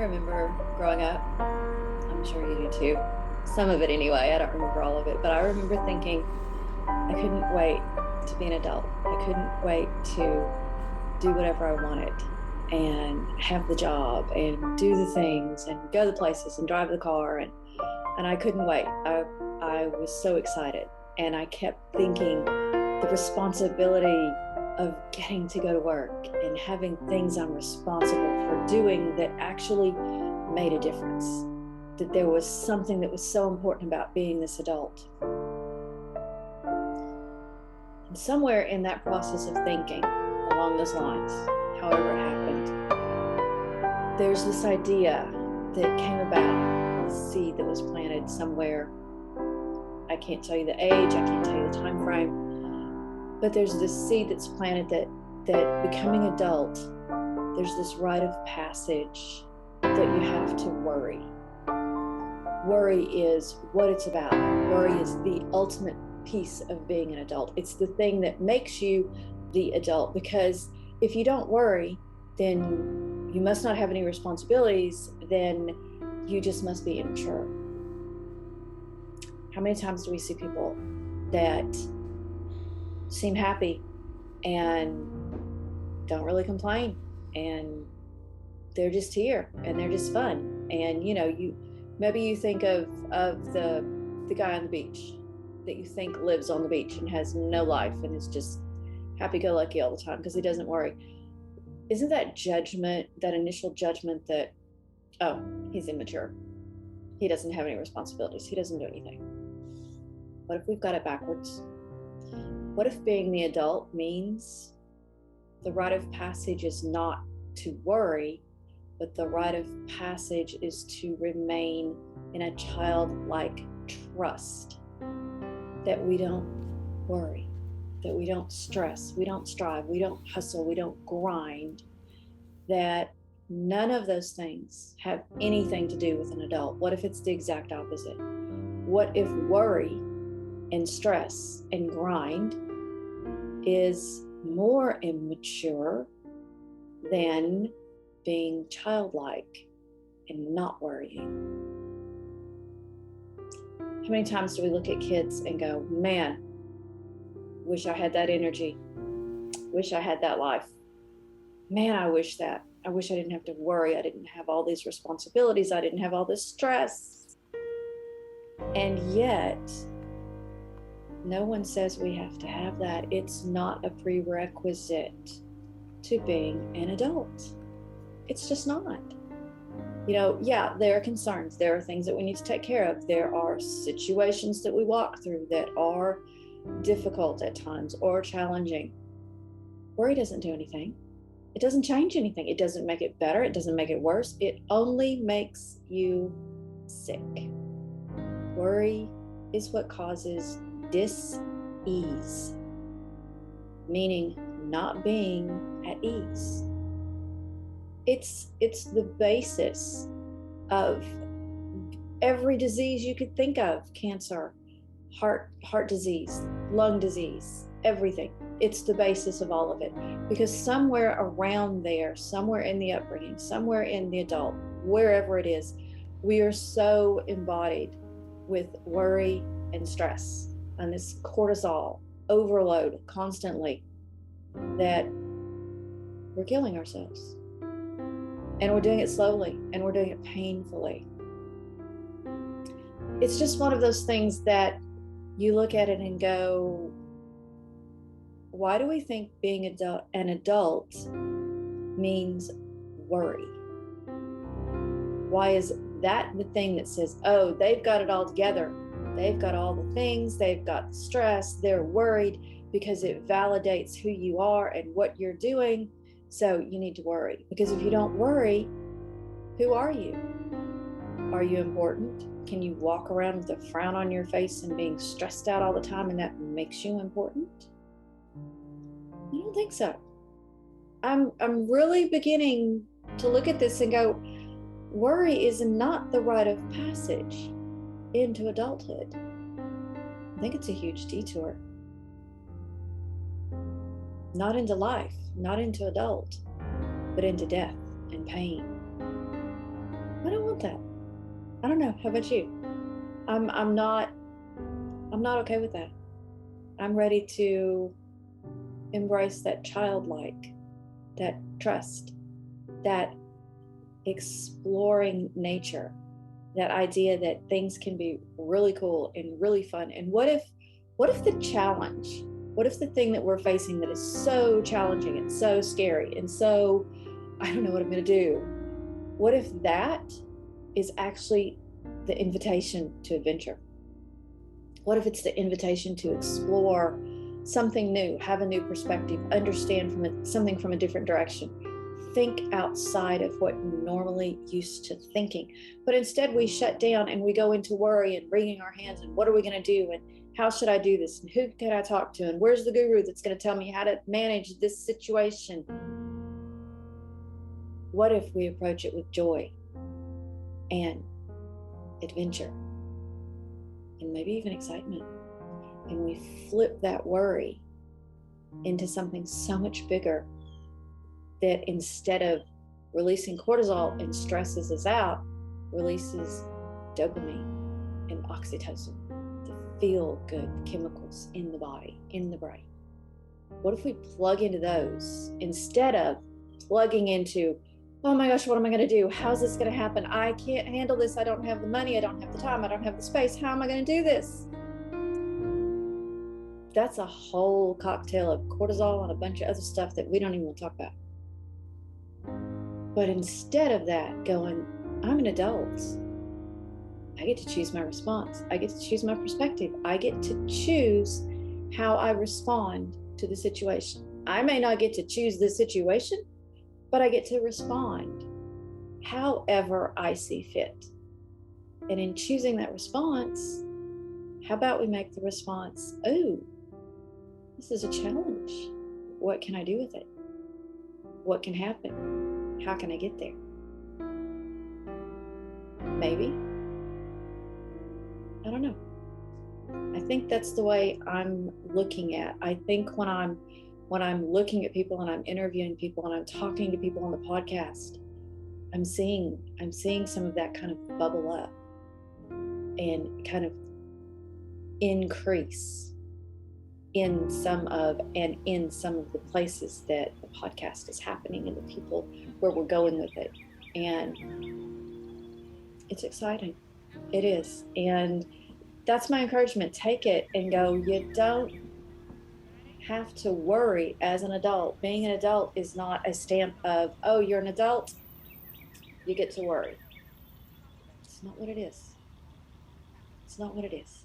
remember growing up, I'm sure you do too, some of it anyway, I don't remember all of it, but I remember thinking I couldn't wait to be an adult. I couldn't wait to do whatever I wanted and have the job and do the things and go the places and drive the car. And I couldn't wait. I was so excited. And I kept thinking the responsibility of getting to go to work and having things I'm responsible for doing that actually made a difference, that there was something that was so important about being this adult. And somewhere in that process of thinking along those lines, however it happened, there's this idea that came about, the seed that was planted somewhere. I can't tell you the age, I can't tell you the time frame, but there's this seed that's planted that becoming adult, there's this rite of passage that you have to worry. Worry is what it's about. Worry is the ultimate piece of being an adult. It's the thing that makes you the adult, because if you don't worry, then you must not have any responsibilities, then you just must be immature. How many times do we see people that seem happy and don't really complain, and they're just here and they're just fun? And maybe you think of the guy on the beach that you think lives on the beach and has no life and is just happy-go-lucky all the time because he doesn't worry. Isn't that judgment, that initial judgment that, oh, he's immature, he doesn't have any responsibilities, he doesn't do anything? What if we've got it backwards? What if being the adult means the rite of passage is not to worry, but the rite of passage is to remain in a childlike trust, that we don't worry, that we don't stress, we don't strive, we don't hustle, we don't grind, that none of those things have anything to do with an adult? What if it's the exact opposite? What if worry and stress and grind is more immature than being childlike and not worrying? How many times do we look at kids and go, man, wish I had that energy, wish I had that life, man, I wish I didn't have to worry, I didn't have all these responsibilities, I didn't have all this stress. And yet no one says we have to have that. It's not a prerequisite to being an adult. It's just not. Yeah, there are concerns. There are things that we need to take care of. There are situations that we walk through that are difficult at times or challenging. Worry doesn't do anything. It doesn't change anything. It doesn't make it better. It doesn't make it worse. It only makes you sick. Worry is what causes dis-ease, meaning not being at ease. It's the basis of every disease you could think of: cancer, heart disease, lung disease, everything. It's the basis of all of it, because somewhere around there, somewhere in the upbringing, somewhere in the adult, wherever it is, we are so embodied with worry and stress and this cortisol overload constantly that we're killing ourselves. And we're doing it slowly, and we're doing it painfully. It's just one of those things that you look at it and go, why do we think being an adult means worry? Why is that the thing that says, oh, they've got it all together, they've got all the things, they've got the stress, they're worried because it validates who you are and what you're doing, so you need to worry? Because if you don't worry, who are you? Are you important? Can you walk around with a frown on your face and being stressed out all the time, and that makes you important? I don't think so. I'm really beginning to look at this and go, worry is not the rite of passage into adulthood. I think it's a huge detour. Not into life, not into adult, but into death and pain. want that. I don't know. How about you? I'm not okay with that. I'm ready to embrace that childlike, that trust, that exploring nature, that idea that things can be really cool and really fun. And what if the challenge, what if the thing that we're facing that is so challenging and so scary and so, I don't know what I'm going to do, what if that is actually the invitation to adventure? What if it's the invitation to explore something new, have a new perspective, understand something from a different direction, think outside of what you're normally used to thinking? But instead we shut down and we go into worry and wringing our hands and what are we going to do and how should I do this and who can I talk to and where's the guru that's going to tell me how to manage this situation? What if we approach it with joy and adventure and maybe even excitement, and we flip that worry into something so much bigger, that instead of releasing cortisol and stresses us out, releases dopamine and oxytocin, the feel good chemicals in the body, in the brain? What if we plug into those instead of plugging into, oh my gosh, what am I going to do? How's this going to happen? I can't handle this. I don't have the money. I don't have the time. I don't have the space. How am I going to do this? That's a whole cocktail of cortisol and a bunch of other stuff that we don't even want to talk about. But instead of that, going, I'm an adult. I get to choose my response. I get to choose my perspective. I get to choose how I respond to the situation. I may not get to choose the situation, but I get to respond however I see fit. And in choosing that response, how about we make the response, oh, this is a challenge. What can I do with it? What can happen? How can I get there? Maybe. I don't know. I think that's the way I'm looking at. I think when I'm looking at people and I'm interviewing people and I'm talking to people on the podcast, I'm seeing some of that kind of bubble up and kind of increase in some of the places that the podcast is happening and the people where we're going with it. And it's exciting. It is. And that's my encouragement. Take it and go. You don't have to worry as an adult. Being an adult is not a stamp of, oh, you're an adult, you get to worry. It's not what it is. It's not what it is.